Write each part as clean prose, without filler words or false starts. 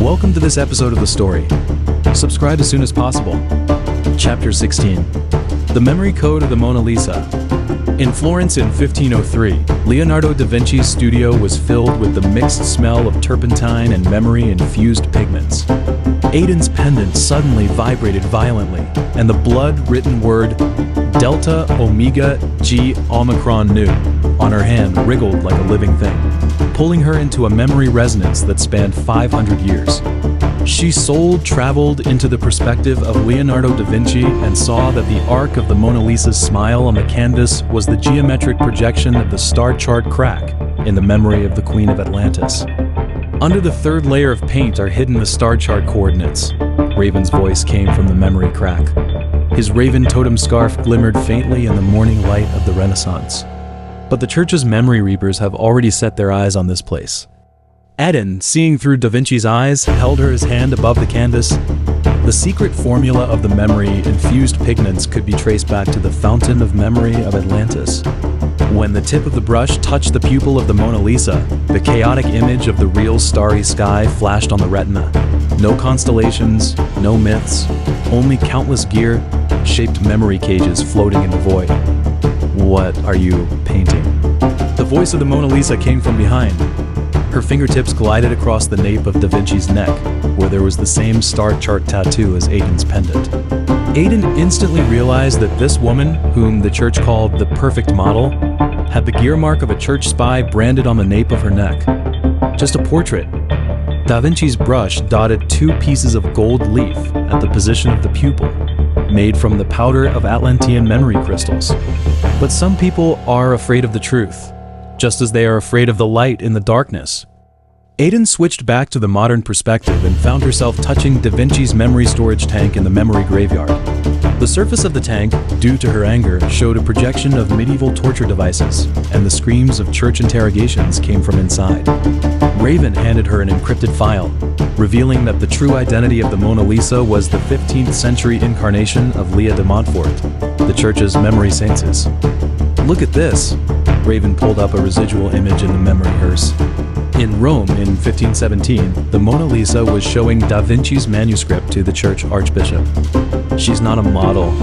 welcome to this episode of The Story. Subscribe as soon as possible. Chapter 16. The Memory Code of the Mona Lisa. In Florence in 1503, Leonardo da Vinci's studio was filled with the mixed smell of turpentine and memory-infused pigments. Aiden's pendant suddenly vibrated violently, and the blood-written word Delta Omega G Omicron Nu on her hand wriggled like a living thing, pulling her into a memory resonance that spanned 500 years. She soul-traveled into the perspective of Leonardo da Vinci and saw that the arc of the Mona Lisa's smile on the canvas was the geometric projection of the star chart crack in the memory of the Queen of Atlantis. Under the third layer of paint are hidden the star chart coordinates. Raven's voice came from the memory crack. His raven totem scarf glimmered faintly in the morning light of the Renaissance. But the church's memory reapers have already set their eyes on this place. Aiden, seeing through Da Vinci's eyes, held his hand above the canvas. The secret formula of the memory-infused pigments could be traced back to the fountain of memory of Atlantis. When the tip of the brush touched the pupil of the Mona Lisa, the chaotic image of the real starry sky flashed on the retina. No constellations, no myths, only countless gear-shaped memory cages floating in the void. What are you painting? The voice of the Mona Lisa came from behind. Her fingertips glided across the nape of Da Vinci's neck, where there was the same star chart tattoo as Aiden's pendant. Aiden instantly realized that this woman, whom the church called the perfect model, had the gear mark of a church spy branded on the nape of her neck. Just a portrait. Da Vinci's brush dotted 2 pieces of gold leaf at the position of the pupil, made from the powder of Atlantean memory crystals. But some people are afraid of the truth, just as they are afraid of the light in the darkness. Aiden switched back to the modern perspective and found herself touching Da Vinci's memory storage tank in the memory graveyard. The surface of the tank, due to her anger, showed a projection of medieval torture devices, and the screams of church interrogations came from inside. Raven handed her an encrypted file, revealing that the true identity of the Mona Lisa was the 15th century incarnation of Leah de Montfort, the church's memory saintess. Look at this. Raven pulled up a residual image in the memory hearse. In Rome in 1517, the Mona Lisa was showing Da Vinci's manuscript to the church archbishop. She's not a model.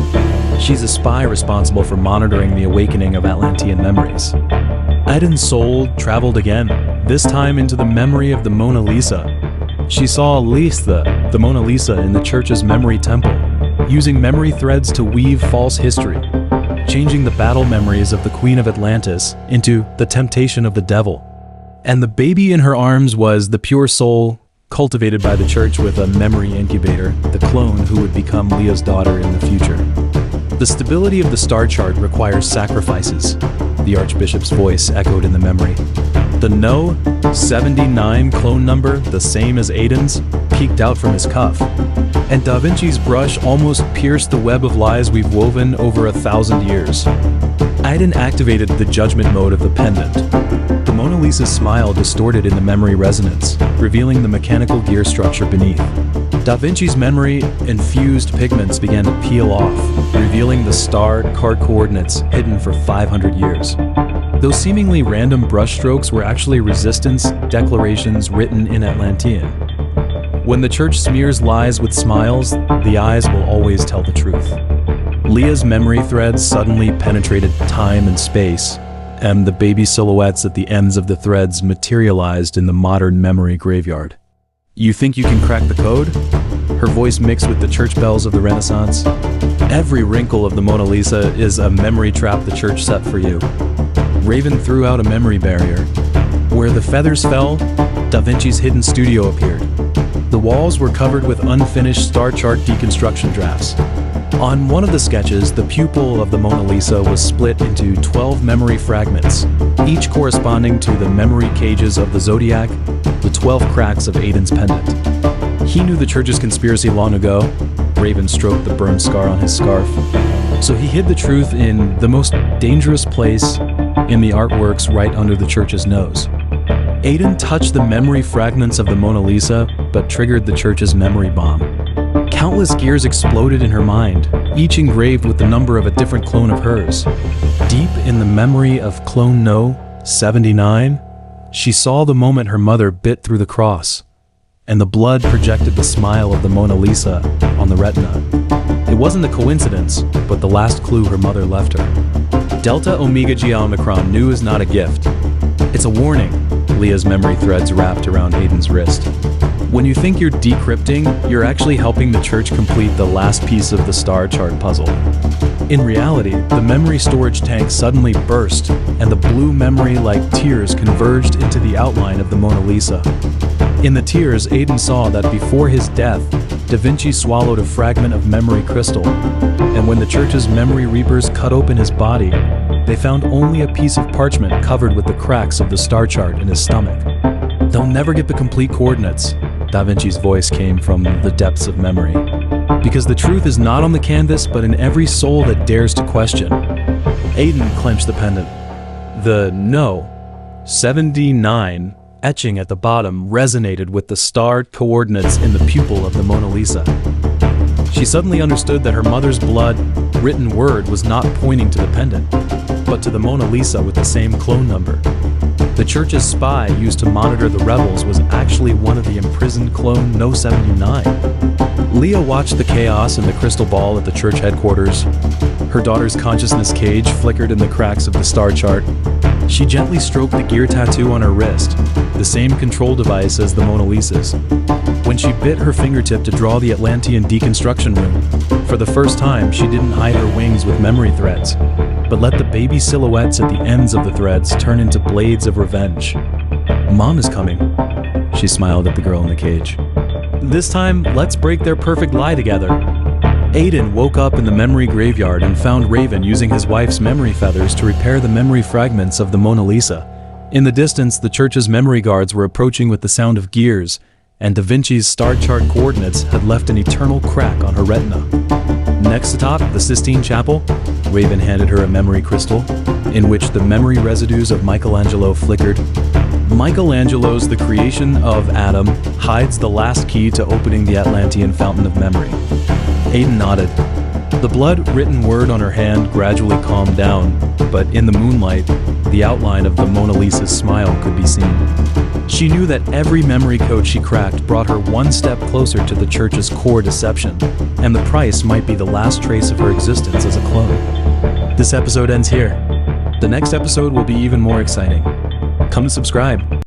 She's a spy responsible for monitoring the awakening of Atlantean memories. Aiden's soul traveled again, this time into the memory of the Mona Lisa. She saw Lisa, the Mona Lisa, in the church's memory temple, using memory threads to weave false history, changing the battle memories of the Queen of Atlantis into the temptation of the devil. And the baby in her arms was the pure soul cultivated by the church with a memory incubator, the clone who would become Leah's daughter in the future. The stability of the star chart requires sacrifices, the archbishop's voice echoed in the memory. The No. 79 clone number, the same as Aiden's, peeked out from his cuff, and Da Vinci's brush almost pierced the web of lies we've woven over 1,000 years. Aiden activated the judgment mode of the pendant. The Mona Lisa's smile distorted in the memory resonance, revealing the mechanical gear structure beneath. Da Vinci's memory-infused pigments began to peel off, revealing the star chart coordinates hidden for 500 years. Those seemingly random brushstrokes were actually resistance declarations written in Atlantean. When the church smears lies with smiles, the eyes will always tell the truth. Leah's memory threads suddenly penetrated time and space, and the baby silhouettes at the ends of the threads materialized in the modern memory graveyard. You think you can crack the code? Her voice mixed with the church bells of the Renaissance. Every wrinkle of the Mona Lisa is a memory trap the church set for you. Raven threw out a memory barrier. Where the feathers fell, Da Vinci's hidden studio appeared. The walls were covered with unfinished star chart deconstruction drafts. On one of the sketches, the pupil of the Mona Lisa was split into 12 memory fragments, each corresponding to the memory cages of the zodiac, the 12 cracks of Aiden's pendant. He knew the church's conspiracy long ago. Raven stroked the burned scar on his scarf. So he hid the truth in the most dangerous place in the artworks right under the church's nose. Aiden touched the memory fragments of the Mona Lisa, but triggered the church's memory bomb. Countless gears exploded in her mind, each engraved with the number of a different clone of hers. Deep in the memory of clone No. 79, she saw the moment her mother bit through the cross. and the blood projected the smile of the Mona Lisa on the retina. It wasn't a coincidence, but the last clue her mother left her. Delta Omega Gi Omicron new is not a gift. It's a warning, Leah's memory threads wrapped around Aiden's wrist. When you think you're decrypting, you're actually helping the church complete the last piece of the star chart puzzle. In reality, the memory storage tank suddenly burst, and the blue memory-like tears converged into the outline of the Mona Lisa. In the tears, Aiden saw that before his death, Da Vinci swallowed a fragment of memory crystal, and when the church's memory reapers cut open his body, they found only a piece of parchment covered with the cracks of the star chart in his stomach. They'll never get the complete coordinates, Da Vinci's voice came from the depths of memory. Because the truth is not on the canvas, but in every soul that dares to question. Aiden clenched the pendant. The No. 79 etching at the bottom resonated with the star coordinates in the pupil of the Mona Lisa. She suddenly understood that her mother's blood-written word was not pointing to the pendant, but to the Mona Lisa with the same clone number. The church's spy used to monitor the rebels was actually one of the imprisoned clone No. 79. Leah watched the chaos in the crystal ball at the church headquarters. Her daughter's consciousness cage flickered in the cracks of the star chart. She gently stroked the gear tattoo on her wrist, the same control device as the Mona Lisa's. When she bit her fingertip to draw the Atlantean deconstruction rune, for the first time she didn't hide her wings with memory threads, but let the baby silhouettes at the ends of the threads turn into blades of revenge. Mom is coming, she smiled at the girl in the cage. This time, let's break their perfect lie together. Aiden woke up in the memory graveyard and found Raven using his wife's memory feathers to repair the memory fragments of the Mona Lisa. In the distance, the church's memory guards were approaching with the sound of gears, and Da Vinci's star chart coordinates had left an eternal crack on her retina. Next atop the Sistine Chapel, Raven handed her a memory crystal, in which the memory residues of Michelangelo flickered. Michelangelo's The Creation of Adam hides the last key to opening the Atlantean fountain of memory. Aiden nodded. The blood-written word on her hand gradually calmed down, but in the moonlight, the outline of the Mona Lisa's smile could be seen. She knew that every memory code she cracked brought her one step closer to the church's core deception, and the price might be the last trace of her existence as a clone. This episode ends here. The next episode will be even more exciting. Come to subscribe.